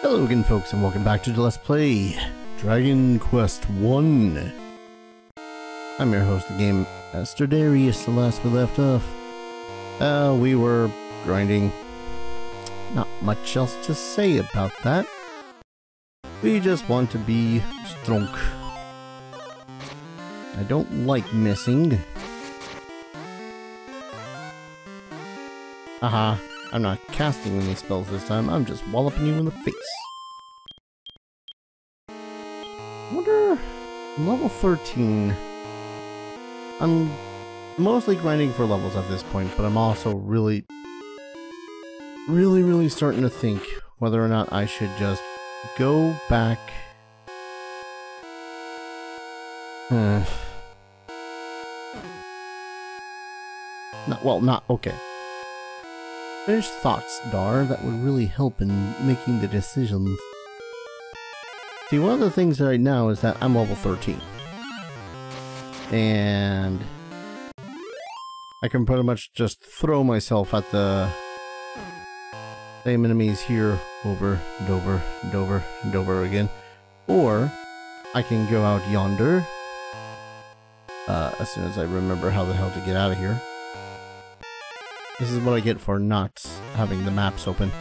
Hello again, folks, and welcome back to the Let's Play Dragon Quest 1. I'm your host of the game, Master Darius. The last we left off, we were grinding. Not much else to say about that. We just want to be strong. I don't like missing. Haha. I'm not casting any spells this time, I'm just walloping you in the face. I wonder, I'm level 13. I'm mostly grinding for levels at this point, but I'm also really starting to think whether or not I should just go back. Not okay. Finish thoughts, Dar. That would really help in making the decisions. See, one of the things right now is that I'm level 13. And I can pretty much just throw myself at the same enemies here over and over and over and over again. Or I can go out yonder as soon as I remember how the hell to get out of here. This is what I get for not having the maps open.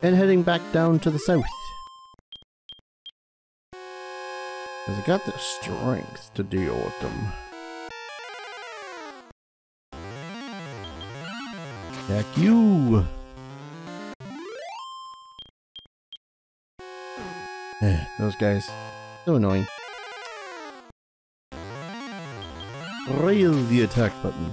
And heading back down to the south. Because I got the strength to deal with them. Heck you! Those guys. So annoying. Rail the attack button.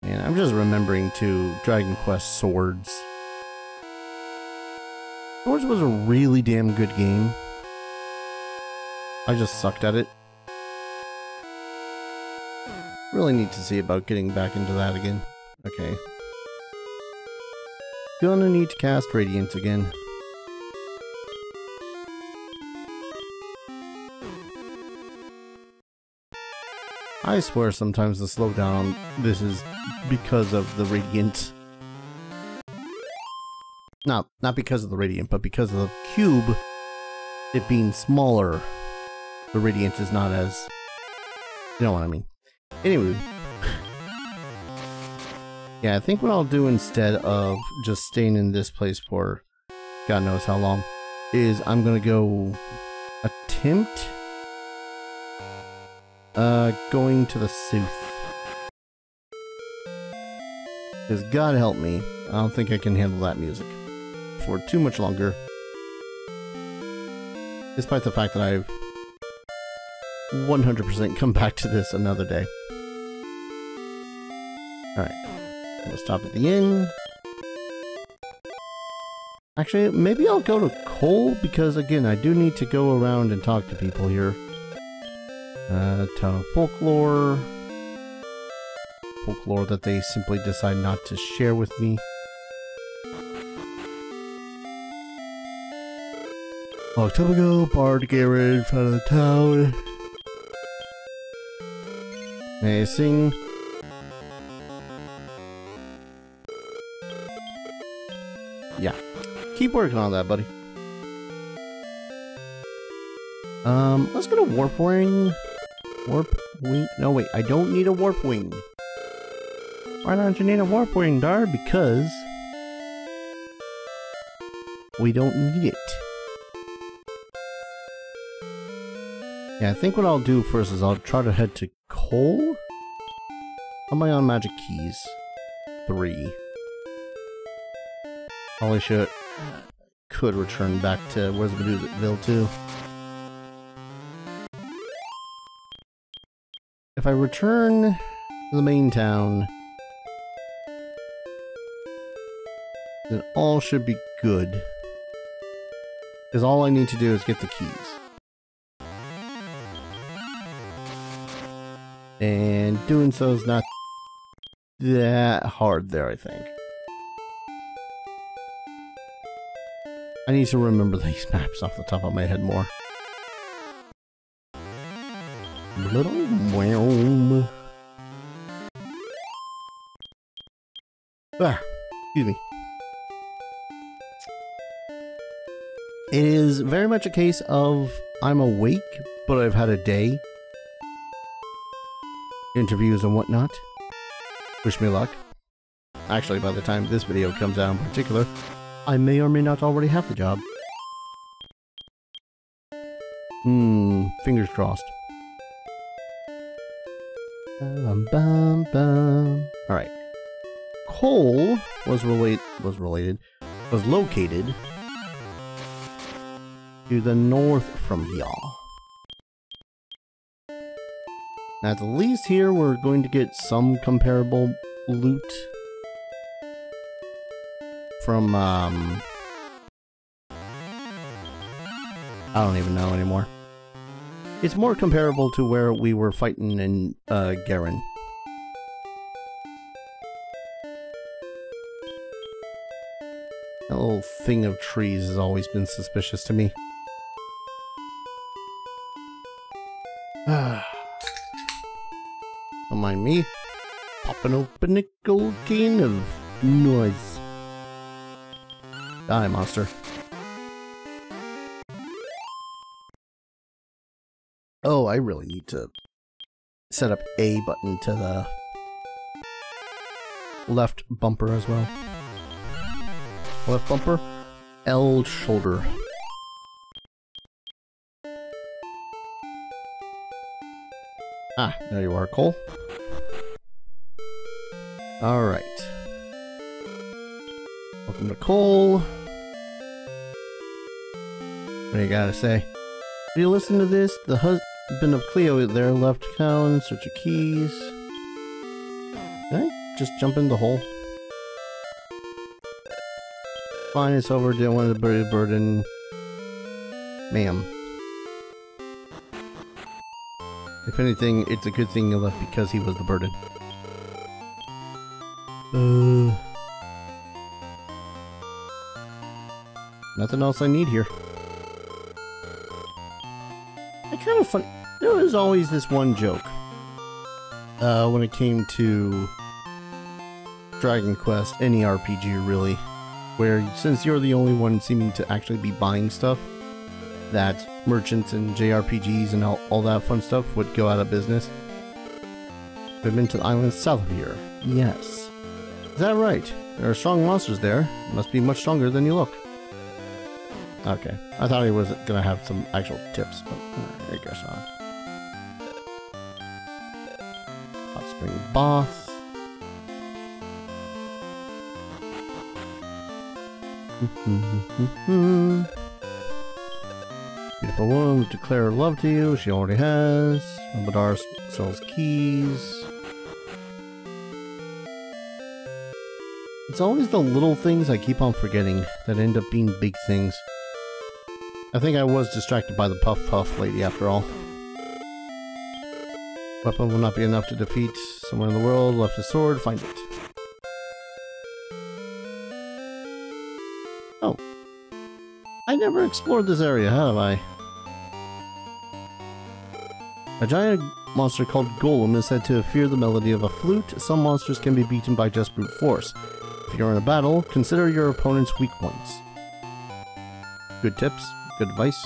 And I'm just remembering to Dragon Quest Swords. Swords was a really damn good game. I just sucked at it. Really need to see about getting back into that again. Okay. Gonna need to cast Radiance again. I swear sometimes the slowdown on this is because of the Radiant. Not because of the Radiant, but because of the cube, it being smaller. The Radiant is not as... You know what I mean. Anyway. Yeah, I think what I'll do instead of just staying in this place for God knows how long, is I'm gonna go attempt going to the south. Because God help me, I don't think I can handle that music for too much longer. Despite the fact that I've 100% come back to this another day. Alright, we'll stop at the inn. Actually, maybe I'll go to Cole, because again, I do need to go around and talk to people here. Town of Folklore. Folklore that they simply decide not to share with me. Long time ago, Bard Garrett in front of the town. May I sing? Yeah. Keep working on that, buddy. Let's get a warp wing. Warp wing? No, wait, I don't need a warp wing. Why don't you need a warp wing, Dar? Because we don't need it. Yeah, I think what I'll do first is I'll try to head to Cole. How am I on magic keys? 3. Probably could return back to where's Medusaville too. If I return to the main town, then all should be good. Because all I need to do is get the keys. And doing so is not that hard there, I think. I need to remember these maps off the top of my head more. Little Whelm. Excuse me. It is very much a case of I'm awake, but I've had a day. Interviews and whatnot. Wish me luck. Actually, by the time this video comes out in particular, I may or may not already have the job. Fingers crossed. Alright. Coal was located to the north from y'all. At least here we're going to get some comparable loot from I don't even know anymore. It's more comparable to where we were fighting in Garen. That little thing of trees has always been suspicious to me. Don't mind me. Popping open a gold cane of noise. Die, monster. Oh, I really need to set up A button to the left bumper as well. Left bumper, L shoulder. Ah, there you are, Cole. Alright. Welcome to Cole. What do you gotta say? Do you listen to this? The husband of Cleo there left town in search of keys. Can I just jump in the hole? Fine, it's over. Didn't want to bury the burden. Ma'am. If anything, it's a good thing you left because he was the burden. Nothing else I need here. It's kind of funny. There was always this one joke when it came to Dragon Quest, any RPG really, where since you're the only one seeming to actually be buying stuff, that merchants and JRPGs and all that fun stuff would go out of business. We've been to the islands south of here. Yes. Is that right? There are strong monsters there. Must be much stronger than you look. Okay. I thought he was gonna have some actual tips, but I guess not. Hot spring bath. Beautiful woman will declare love to you. She already has. Rumbledar sells keys. It's always the little things I keep on forgetting that end up being big things. I think I was distracted by the Puff Puff lady after all. Weapon will not be enough to defeat somewhere in the world. Left a sword, find it. Oh. I never explored this area, have I? A giant monster called Golem is said to fear the melody of a flute. Some monsters can be beaten by just brute force. If you're in a battle, consider your opponent's weak points. Good tips, good advice.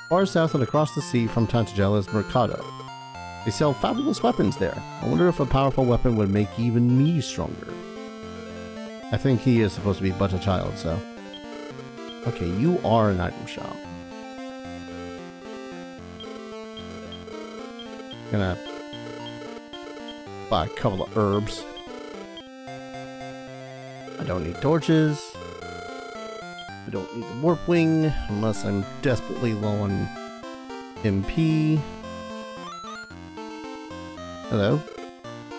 Far south and across the sea from Tantagel is Murcado. They sell fabulous weapons there. I wonder if a powerful weapon would make even me stronger. I think he is supposed to be but a child, so... Okay, you are an item shop. Gonna buy a couple of herbs. I don't need torches. I don't need the warp wing unless I'm desperately low on MP. Hello.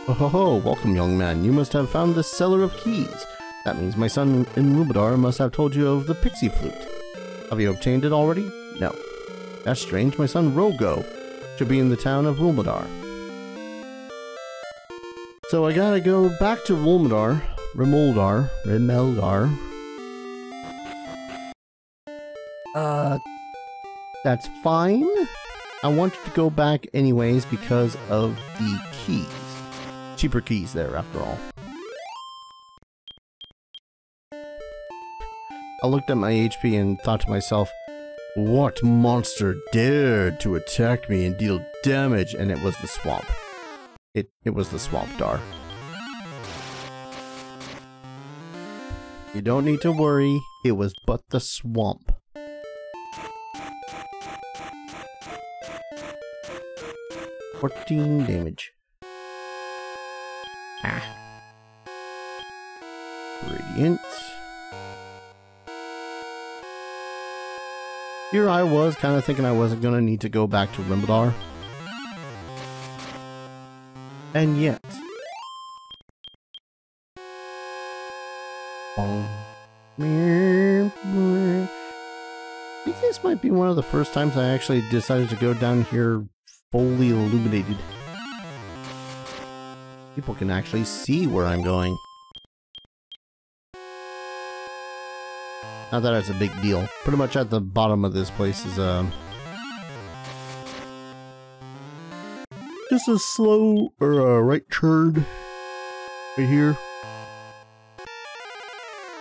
Oh ho ho, welcome young man. You must have found the cellar of keys. That means my son in Rumbledar must have told you of the pixie flute. Have you obtained it already? No. That's strange. My son Rogo should be in the town of Rumbledar. So I gotta go back to Rimuldar. That's fine. I wanted to go back anyways because of the keys. Cheaper keys there, after all. I looked at my HP and thought to myself, what monster dared to attack me and deal damage? And it was the swamp. It was the swamp dar. You don't need to worry, it was but the swamp. $14 damage. Ah. Radiant. Here I was kind of thinking I wasn't going to need to go back to Rimbledar. And yet. I think this might be one of the first times I actually decided to go down here fully illuminated. People can actually see where I'm going. Not that it's a big deal. Pretty much at the bottom of this place is just a slow or a right turn right here.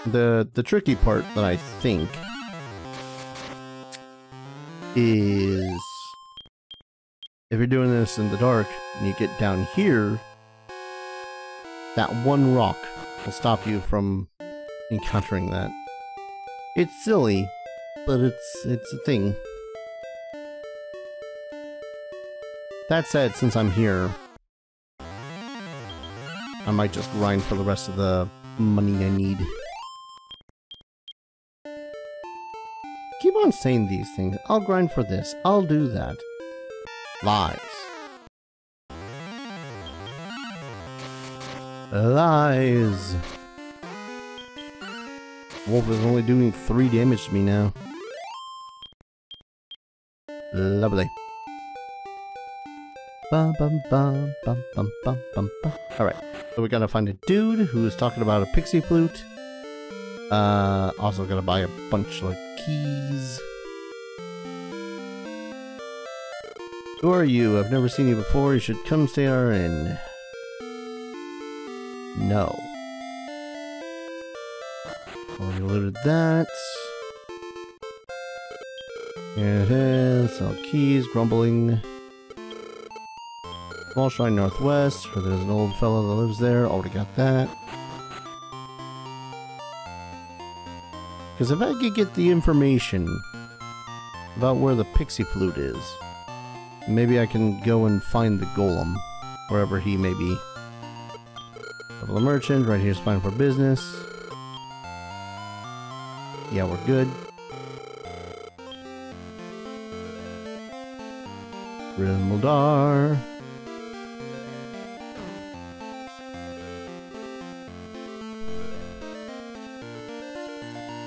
The tricky part that I think is if you're doing this in the dark and you get down here, that one rock will stop you from encountering that. It's silly, but it's a thing. That said, since I'm here, I might just grind for the rest of the money I need. Keep on saying these things. I'll grind for this. I'll do that. Lies. Lies. Wolf is only doing 3 damage to me now. Lovely. Bum, bum, bum, bum, bum, bum, bum, bum. Alright, so we gotta find a dude who's talking about a pixie flute. Also gotta buy a bunch of keys. Who are you? I've never seen you before. You should come stay our inn. No. Already looted that. Here it is. Sell keys. Grumbling. Small shrine northwest, where there's an old fellow that lives there. Already got that. Because if I could get the information about where the pixie flute is, maybe I can go and find the golem, wherever he may be. Level a merchant, right here's fine for business. Yeah, we're good. Rimbledar.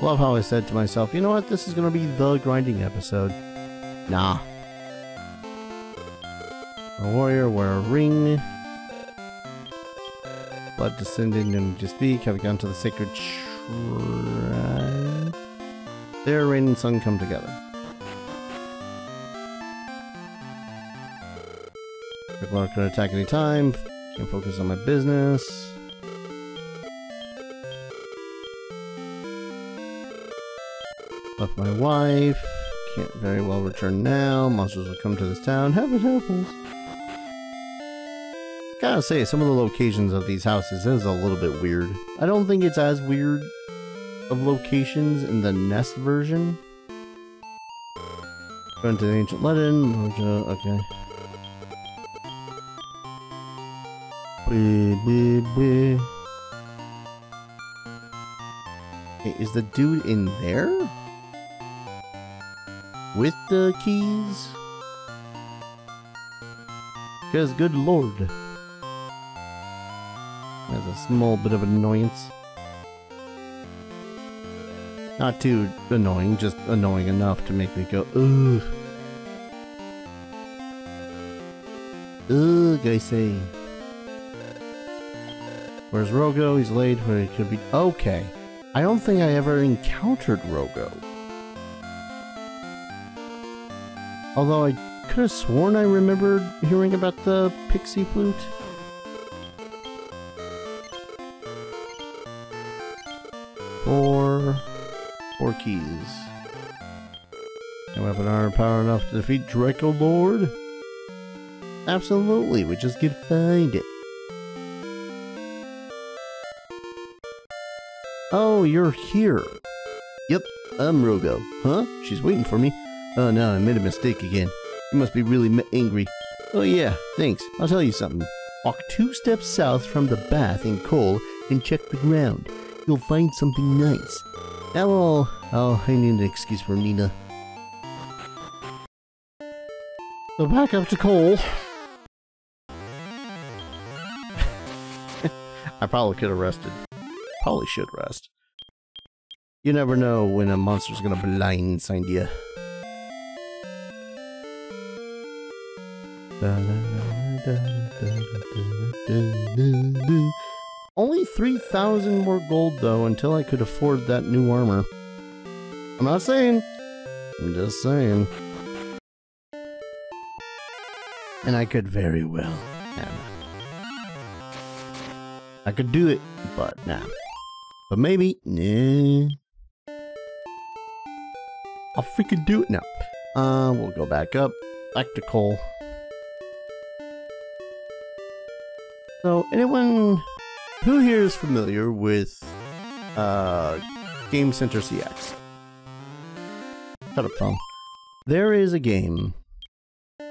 Love how I said to myself, you know what, this is gonna be the grinding episode. Nah. A warrior, wear a ring. Blood descending and to speak, have gone to the sacred shrine. There, rain and sun come together. Rimbledar can attack any time. Can focus on my business. Left my wife. Can't very well return now. Monsters will come to this town. Heaven help us. Gotta say, some of the locations of these houses is a little bit weird. I don't think it's as weird of locations in the NES version. Going to the ancient Latin. Okay. Hey, is the dude in there? With the keys? Because good lord. That's a small bit of annoyance. Not too annoying, just annoying enough to make me go, ugh. Ugh, I say. Where's Rogo? He's laid where he could be. Okay. I don't think I ever encountered Rogo. Although I could have sworn I remembered hearing about the pixie flute. Four 4 keys. And weapon armor power enough to defeat Draco Lord? Absolutely, we just gotta find it. Oh, you're here. Yep, I'm Rogo. Huh? She's waiting for me. Oh no, I made a mistake again. You must be really angry. Oh yeah, thanks. I'll tell you something. Walk 2 steps south from the bath in coal and check the ground. You'll find something nice. Now I need an excuse for Nina. So back up to coal. I probably could have rested. Probably should rest. You never know when a monster's gonna blindside you. Only 3,000 more gold though until I could afford that new armor. I'm not saying. I'm just saying. And I could very well. I could do it, but nah. But maybe, nah. I'll freaking do it now. We'll go back up, back to coal. So, anyone who here is familiar with Game Center CX? Shut up, phone. There is a game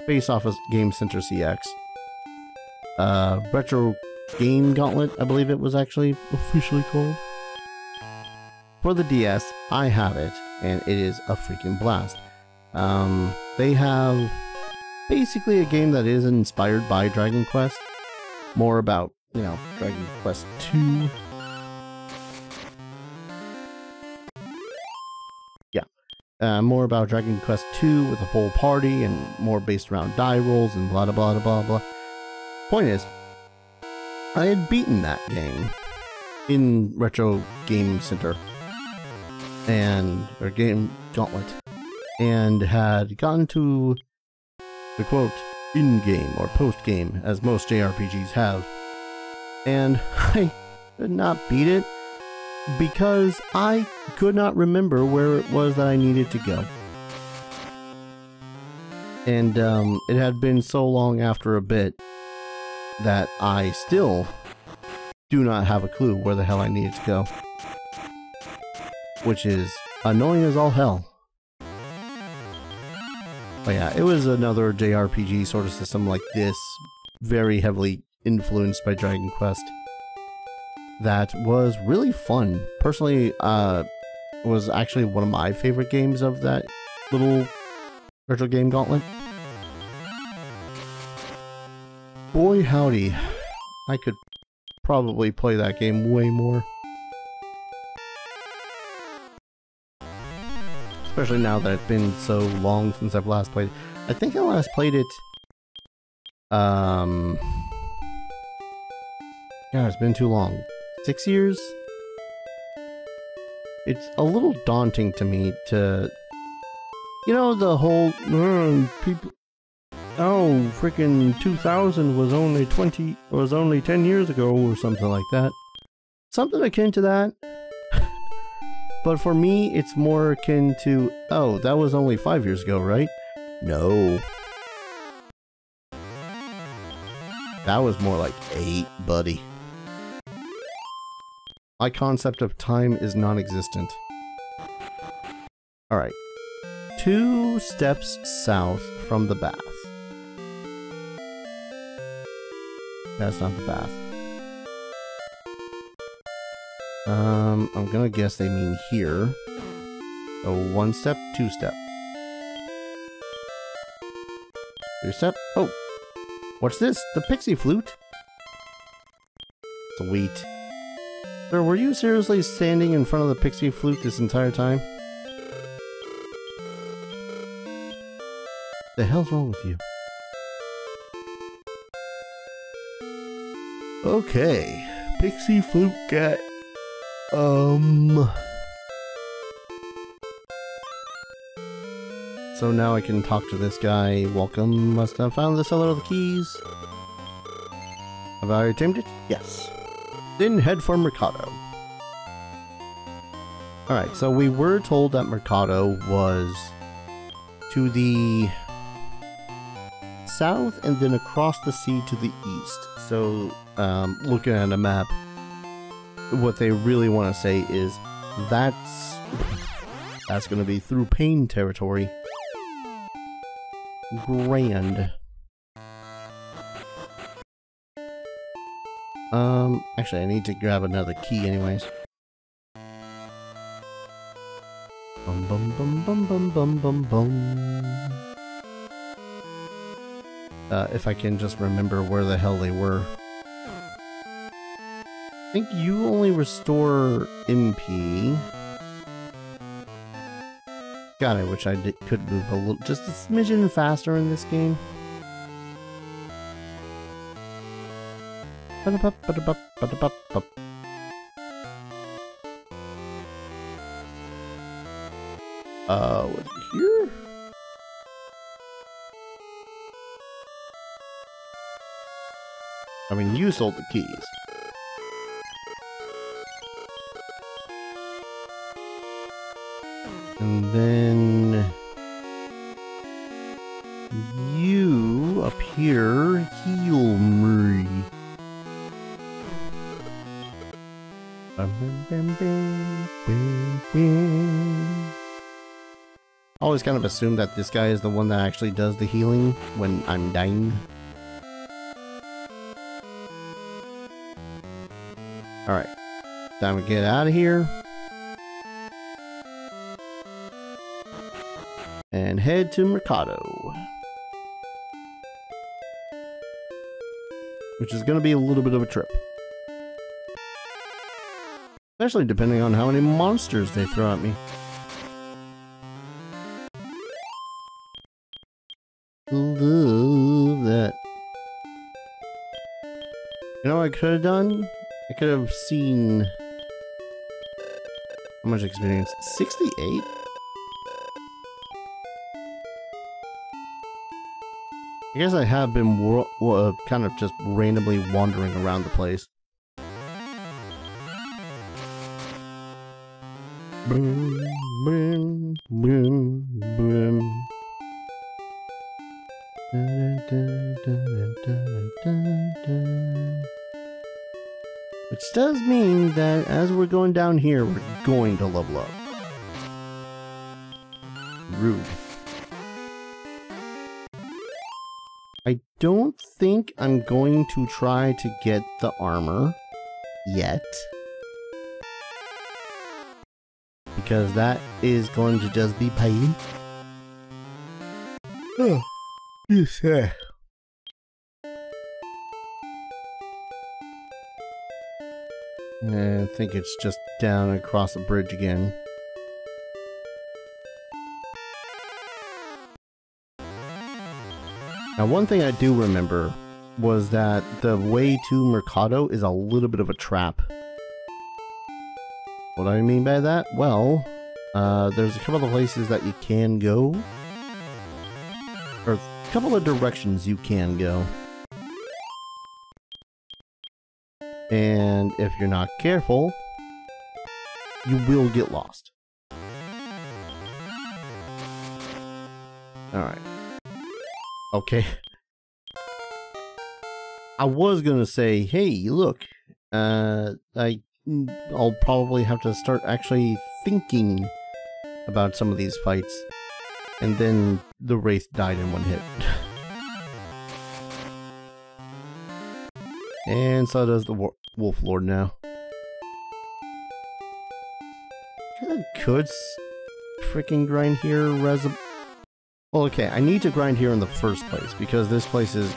based off of Game Center CX. Retro Game Gauntlet, I believe it was actually officially called. For the DS, I have it, and it is a freaking blast. They have basically a game that is inspired by Dragon Quest. More about, you know, Dragon Quest 2. Yeah. More about Dragon Quest 2 with a full party and more based around die rolls and blah blah blah blah blah. Point is, I had beaten that game in Retro Game Center or Game Gauntlet and had gotten to the quote in-game or post-game as most JRPGs have, and I could not beat it because I could not remember where it was that I needed to go. And it had been so long after a bit that I still do not have a clue where the hell I needed to go. Which is annoying as all hell. But yeah, it was another JRPG sort of system like this, very heavily influenced by Dragon Quest. That was really fun. Personally, was actually one of my favorite games of that little Retro Game Gauntlet. Boy howdy, I could probably play that game way more. Especially now that it's been so long since I've last played it. I think I last played it... Yeah, it's been too long. 6 years? It's a little daunting to me to... You know, the whole... people... Oh, freaking 2000 was only 10 years ago or something like that. Something akin to that. But for me, it's more akin to, oh, that was only 5 years ago, right? No. That was more like 8, buddy. My concept of time is non-existent. Alright. 2 steps south from the bath. That's not the bath. I'm gonna guess they mean here. So 1 step, 2 step. 2 step. Oh! What's this? The pixie flute? Sweet. Sir, were you seriously standing in front of the pixie flute this entire time? The hell's wrong with you? Okay. Pixie flute cat. So now I can talk to this guy. Welcome, must have found the seller of the keys. Have I tamed it? Yes. Then head for Murcado. Alright, so we were told that Murcado was to the south and then across the sea to the east. So, looking at a map, what they really want to say is that's going to be through Pain territory. Grand. Actually I need to grab another key anyways. Bum bum bum bum bum bum bum bum. If I can just remember where the hell they were. I think you only restore MP. God, I wish I could move a little, just a smidgen faster in this game. Was it here? I mean, you sold the keys. And then you up here heal me. I always kind of assume that this guy is the one that actually does the healing when I'm dying. Alright, time to get out of here. And head to Murcado. Which is going to be a little bit of a trip. Especially depending on how many monsters they throw at me. Love that. You know what I could have done? I could have seen... How much experience? 68? I guess I have been kind of just randomly wandering around the place. Boom, boom, boom, boom. Which does mean that as we're going down here, we're going to level up. Rude. I don't think I'm going to try to get the armor yet. Because that is going to just be pain. Oh, yes, sir. I think it's just down across the bridge again. Now, one thing I do remember was that the way to Murcado is a little bit of a trap. What do I mean by that? Well, there's a couple of places that you can go. Or a couple of directions you can go. And if you're not careful, you will get lost. Alright. Okay. I was gonna say, hey, look, I'll probably have to start actually thinking about some of these fights. And then the Wraith died in one hit. And so does the Wolf Lord now. I could freaking grind here, well, okay, I need to grind here in the first place, because this place is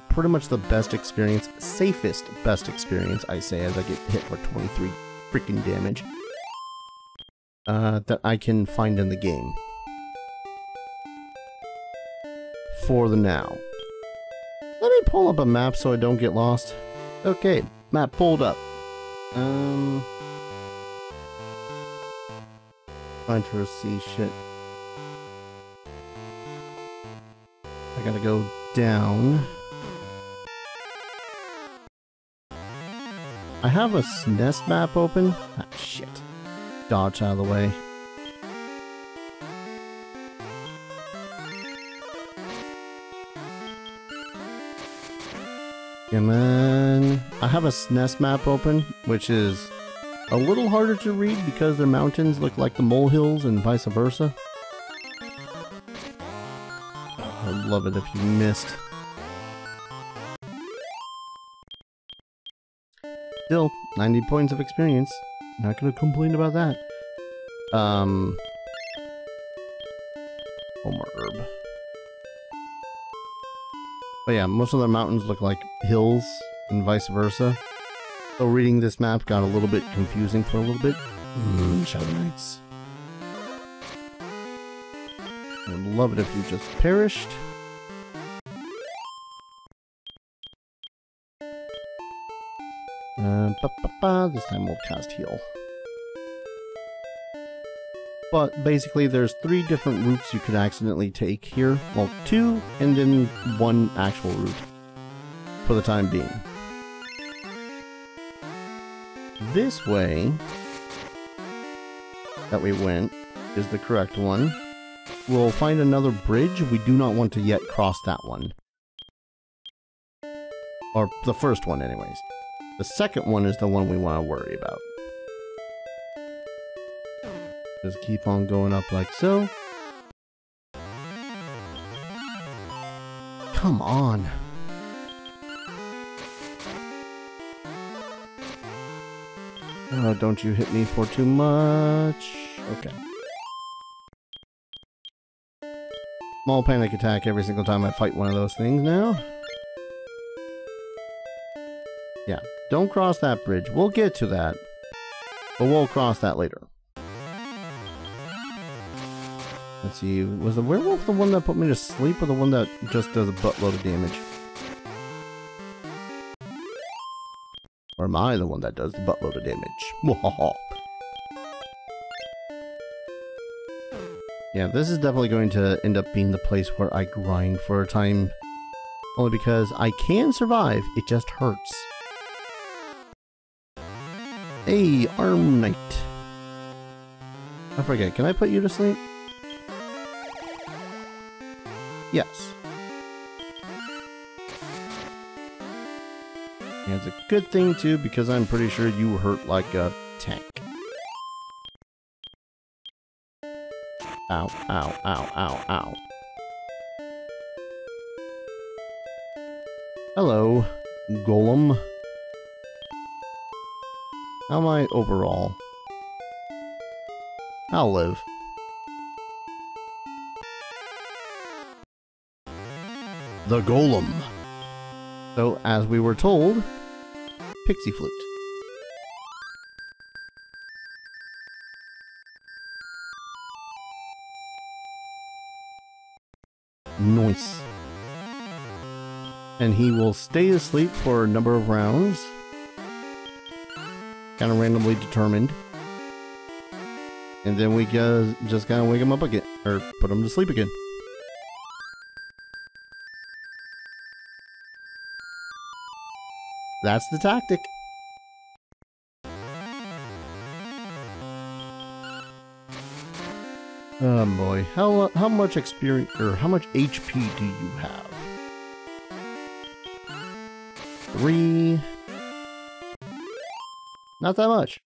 pretty much the best experience, safest best experience, I say, as I get hit for 23 freaking damage, that I can find in the game. For the now. Let me pull up a map so I don't get lost. Okay, map pulled up. Trying to see shit. I gotta go down. I have a SNES map open. Ah, shit. dodge out of the way. Come on. I have a SNES map open, which is a little harder to read because their mountains look like the molehills and vice versa. Oh, I'd love it if you missed. Still, 90 points of experience. Not gonna complain about that. Homer herb. But yeah, most of the mountains look like hills and vice versa. So reading this map got a little bit confusing for a little bit. Shadow Knights. I'd love it if you just perished. This time we'll cast heal. But basically there's 3 different routes you could accidentally take here. Well, 2 and then 1 actual route for the time being. This way that we went is the correct one. We'll find another bridge. We do not want to yet cross that one. Or the first one anyways. The second one is the one we want to worry about. Just keep on going up like so. Come on. Oh, don't you hit me for too much. Okay. Small panic attack every single time I fight one of those things now. Yeah, don't cross that bridge. We'll get to that. But we'll cross that later. Let's see, was the werewolf the one that put me to sleep or the one that just does a buttload of damage? Or am I the one that does the buttload of damage? Yeah, this is definitely going to end up being the place where I grind for a time. Only because I can survive, it just hurts. Hey, Arm Knight. I forget, can I put you to sleep? Yes. And it's a good thing too, because I'm pretty sure you hurt like a tank. Ow, ow, ow, ow, ow. Hello, Golem. How am I overall? I'll live. The Golem. So, as we were told, Pixie Flute. Nice. And he will stay asleep for a number of rounds. Kind of randomly determined. And then we just kind of wake him up again. Or put him to sleep again. That's the tactic. Oh boy, how much experience or how much HP do you have? 3. Not that much.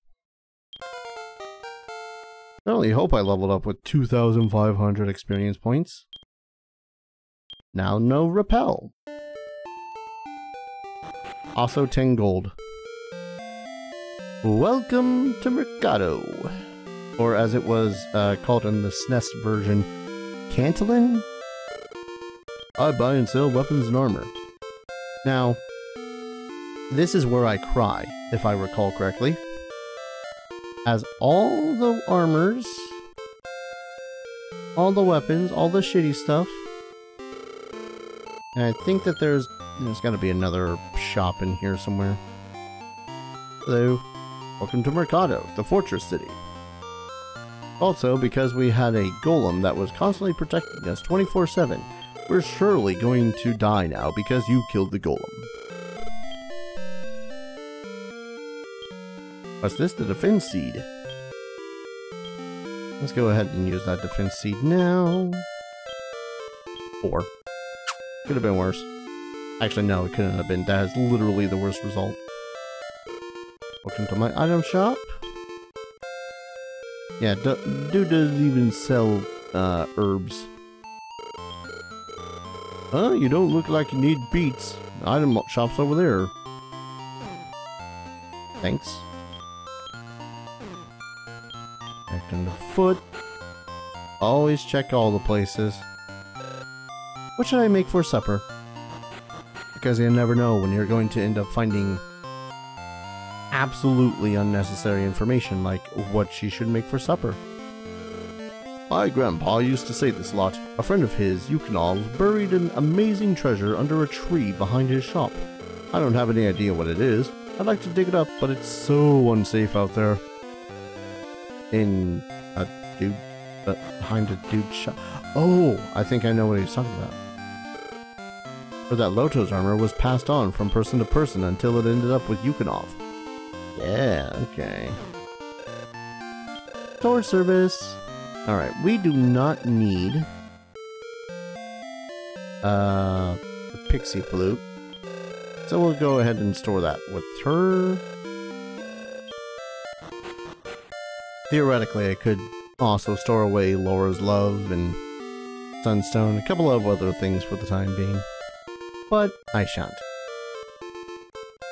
I only hope I leveled up with 2,500 experience points. Now no repel. Also 10 gold. Welcome to Murcado. Or as it was called in the SNES version, Cantillon? I buy and sell weapons and armor. Now, this is where I cry, if I recall correctly. As all the armors, all the weapons, all the shitty stuff. And I think that there's gotta be another shop in here somewhere. Hello. Welcome to Murcado, the fortress city. Also, because we had a golem that was constantly protecting us 24/7, we're surely going to die now because you killed the golem. What's this? The defense seed. Let's go ahead and use that defense seed now. 4. Could have been worse. Actually, no, it couldn't have been. That is literally the worst result. Welcome to my item shop. Yeah, dude doesn't even sell herbs. Huh? You don't look like you need beets. The item shop's over there. Thanks. Back on the foot. Always check all the places. What should I make for supper? Because you never know when you're going to end up finding absolutely unnecessary information like what she should make for supper. My grandpa used to say this a lot. A friend of his, Yukinov, buried an amazing treasure under a tree behind his shop. I don't have any idea what it is. I'd like to dig it up, but it's so unsafe out there. Behind a dude's shop. Oh, I think I know what he's talking about. Or that Loto's armor was passed on from person to person until it ended up with Yukinov. Yeah, okay. Storage service. Alright, we do not need the pixie flute. So we'll go ahead and store that with her. Theoretically, I could also store away Laura's Love and Sunstone, a couple of other things for the time being. But I shan't.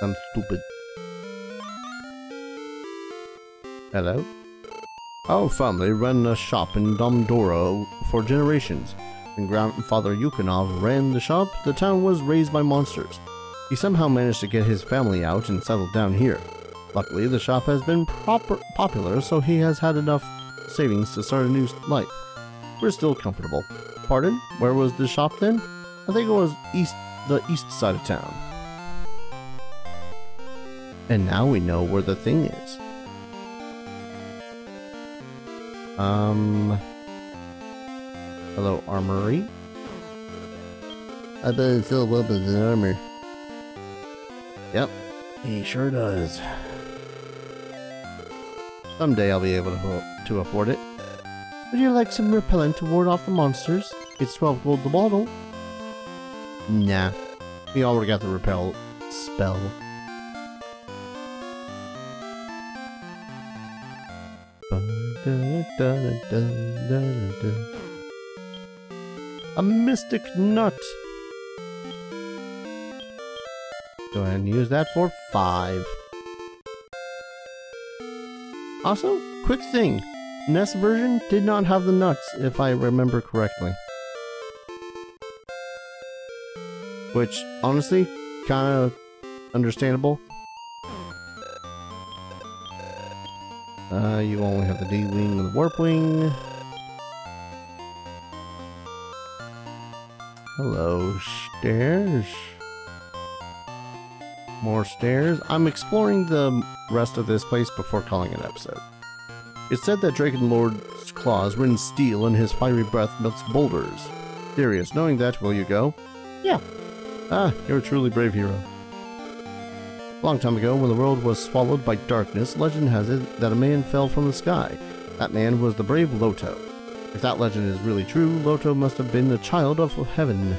I'm stupid. Hello? Our family ran a shop in Domdora for generations. When grandfather Yukinov ran the shop, the town was raised by monsters. He somehow managed to get his family out and settled down here. Luckily, the shop has been popular, so he has had enough savings to start a new life. We're still comfortable. Pardon? Where was the shop then? I think it was the east side of town. And now we know where the thing is. Hello, armory. I bet it sells weapons and armor. Yep, he sure does. Someday I'll be able to afford it. Would you like some repellent to ward off the monsters? It's 12 gold the bottle. Nah, we already got the repel spell. A mystic nut. Go ahead and use that for 5. Also, quick thing. NES version did not have the nuts, if I remember correctly. Which, honestly, kind of understandable. You only have the D-Wing and the Warp Wing. Hello, stairs. More stairs. I'm exploring the rest of this place before calling it an episode. It's said that Dragon Lord's claws rend steel and his fiery breath melts boulders. Serious, knowing that, will you go? Yeah. Ah, you're a truly brave hero. A long time ago, when the world was swallowed by darkness, legend has it that a man fell from the sky. That man was the brave Loto. If that legend is really true, Loto must have been a child of heaven.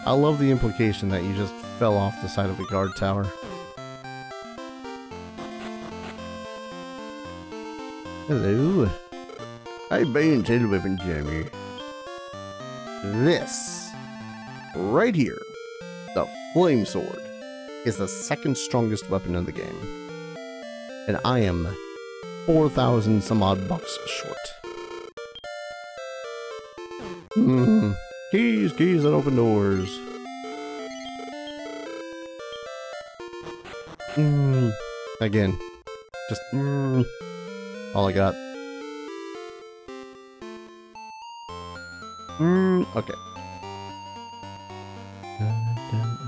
I love the implication that you just fell off the side of a guard tower. Hello. I invented a weapon, Jeremy. This, right here, the Flame Sword, is the second strongest weapon in the game. And I am 4,000 some odd bucks short. Keys that open doors. Again, just all I got. Okay.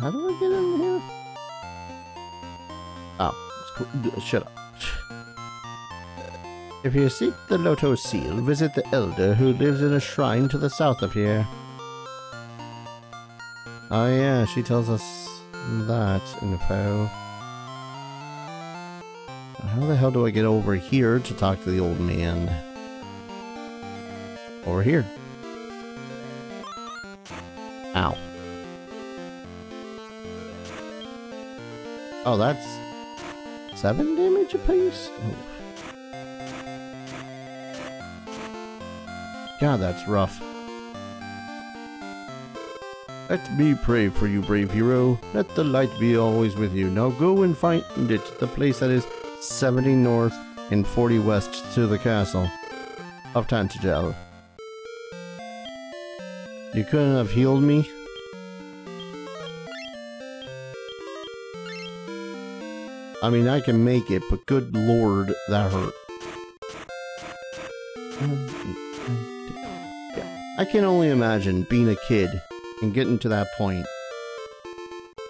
How do I get in here? Oh, shut up. If you seek the Loto Seal, visit the Elder who lives in a shrine to the south of here. Oh yeah, she tells us that info. How the hell do I get over here to talk to the old man? Over here. Ow. Oh, that's 7 damage apiece? Oh. God, that's rough. Let me pray for you, brave hero. Let the light be always with you. Now go and find it, the place that is 70 north and 40 west to the castle of Tantagel. You couldn't have healed me? I mean, I can make it, but good lord, that hurt. I can only imagine being a kid and getting to that point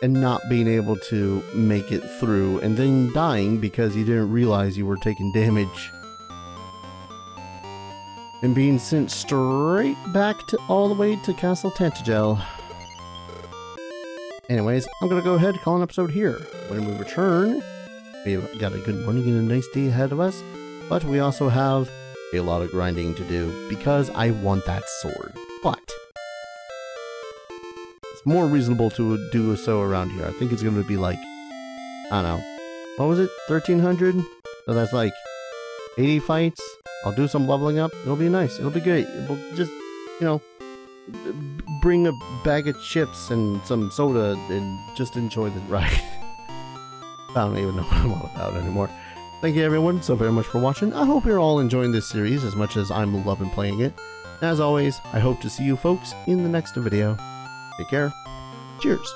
and not being able to make it through and then dying because you didn't realize you were taking damage and being sent straight back to all the way to Castle Tantagel. Anyways, I'm gonna go ahead and call an episode here. When we return, we've got a good morning and a nice day ahead of us, but we also have a lot of grinding to do because I want that sword. But it's more reasonable to do so around here. I think it's going to be like, I don't know, what was it, 1300? So that's like 80 fights. I'll do some leveling up. It'll be nice. It'll be great. We'll just, you know, bring a bag of chips and some soda and just enjoy the ride. I don't even know what I'm all about anymore. Thank you everyone so very much for watching. I hope you're all enjoying this series as much as I'm loving playing it. As always, I hope to see you folks in the next video. Take care. Cheers.